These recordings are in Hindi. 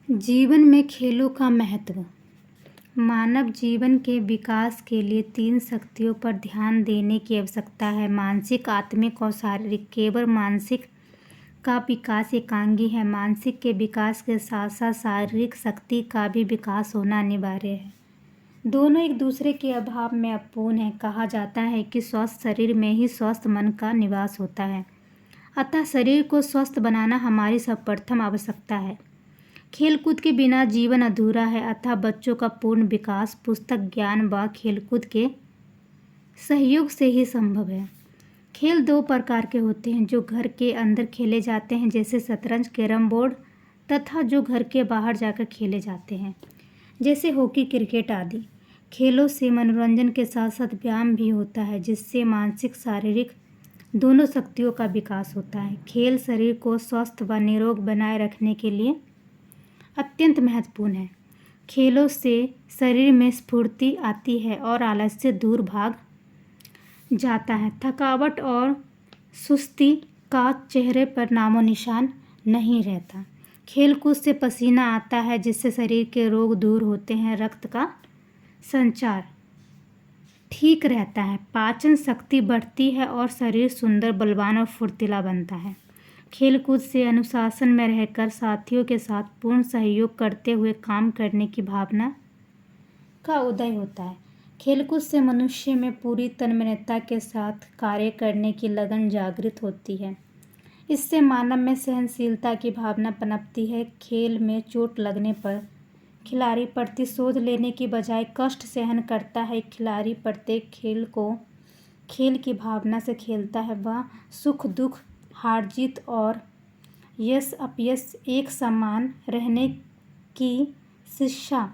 जीवन में खेलों का महत्व। मानव जीवन के विकास के लिए 3 शक्तियों पर ध्यान देने की आवश्यकता है: मानसिक, आत्मिक और शारीरिक। केवल मानसिक का विकास एकांगी है। मानसिक के विकास के साथ साथ शारीरिक शक्ति का भी विकास होना अनिवार्य है। दोनों एक दूसरे के अभाव में अपूर्ण हैं। कहा जाता है कि स्वस्थ शरीर में ही स्वस्थ मन का निवास होता है। अतः शरीर को स्वस्थ बनाना हमारी सर्वप्रथम आवश्यकता है। खेलकूद के बिना जीवन अधूरा है। अतः बच्चों का पूर्ण विकास पुस्तक ज्ञान व खेलकूद के सहयोग से ही संभव है। खेल 2 प्रकार के होते हैं, जो घर के अंदर खेले जाते हैं जैसे शतरंज, कैरम बोर्ड, तथा जो घर के बाहर जाकर खेले जाते हैं जैसे हॉकी, क्रिकेट आदि। खेलों से मनोरंजन के साथ साथ व्यायाम भी होता है, जिससे मानसिक शारीरिक दोनों शक्तियों का विकास होता है। खेल शरीर को स्वस्थ व निरोग बनाए रखने के लिए अत्यंत महत्वपूर्ण है। खेलों से शरीर में स्फूर्ति आती है और आलस्य दूर भाग जाता है। थकावट और सुस्ती का चेहरे पर नामो निशान नहीं रहता। खेलकूद से पसीना आता है, जिससे शरीर के रोग दूर होते हैं। रक्त का संचार ठीक रहता है, पाचन शक्ति बढ़ती है और शरीर सुंदर, बलवान और फुर्तीला बनता है। खेलकूद से अनुशासन में रहकर साथियों के साथ पूर्ण सहयोग करते हुए काम करने की भावना का उदय होता है। खेलकूद से मनुष्य में पूरी तन्मयता के साथ कार्य करने की लगन जागृत होती है। इससे मानव में सहनशीलता की भावना पनपती है। खेल में चोट लगने पर खिलाड़ी प्रतिशोध लेने की बजाय कष्ट सहन करता है। खिलाड़ी प्रत्येक खेल को खेल की भावना से खेलता है। वह सुख दुख, हार जीत और यश अपयश एक समान रहने की शिक्षा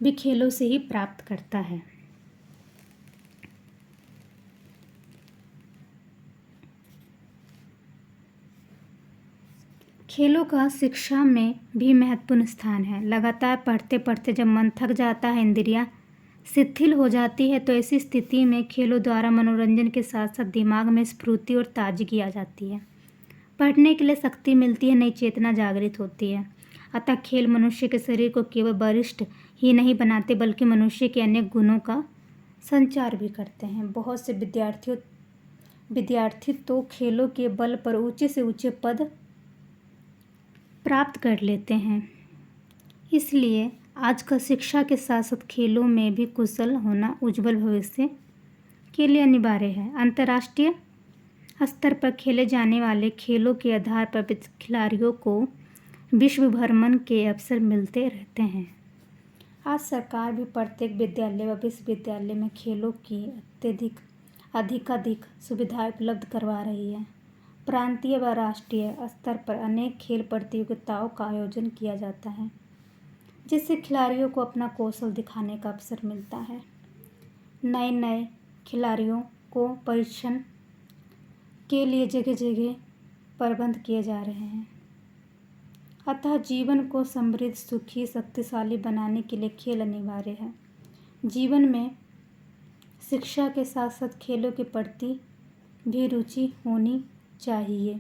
भी खेलों से ही प्राप्त करता है। खेलों का शिक्षा में भी महत्वपूर्ण स्थान है। लगातार पढ़ते पढ़ते जब मन थक जाता है, इंद्रियां शिथिल हो जाती है, तो ऐसी स्थिति में खेलों द्वारा मनोरंजन के साथ साथ दिमाग में स्फूर्ति और ताजगी आ जाती है। पढ़ने के लिए शक्ति मिलती है, नई चेतना जागृत होती है। अतः खेल मनुष्य के शरीर को केवल बलिष्ठ ही नहीं बनाते, बल्कि मनुष्य के अनेक गुणों का संचार भी करते हैं। बहुत से विद्यार्थी तो खेलों के बल पर ऊंचे से ऊंचे पद प्राप्त कर लेते हैं। इसलिए आजकल शिक्षा के साथ साथ खेलों में भी कुशल होना उज्जवल भविष्य के लिए अनिवार्य है। अंतर्राष्ट्रीय स्तर पर खेले जाने वाले खेलों के आधार पर खिलाड़ियों को विश्व भ्रमण के अवसर मिलते रहते हैं। आज सरकार भी प्रत्येक विद्यालय व विश्वविद्यालय में खेलों की अधिकाधिक सुविधाएं उपलब्ध करवा रही है। प्रांतीय व राष्ट्रीय स्तर पर अनेक खेल प्रतियोगिताओं का आयोजन किया जाता है, जिससे खिलाड़ियों को अपना कौशल दिखाने का अवसर मिलता है। नए खिलाड़ियों को परीक्षण के लिए जगह जगह प्रबंध किए जा रहे हैं। अतः जीवन को समृद्ध, सुखी, शक्तिशाली बनाने के लिए खेल अनिवार्य है। जीवन में शिक्षा के साथ साथ खेलों के प्रति भी रुचि होनी चाहिए।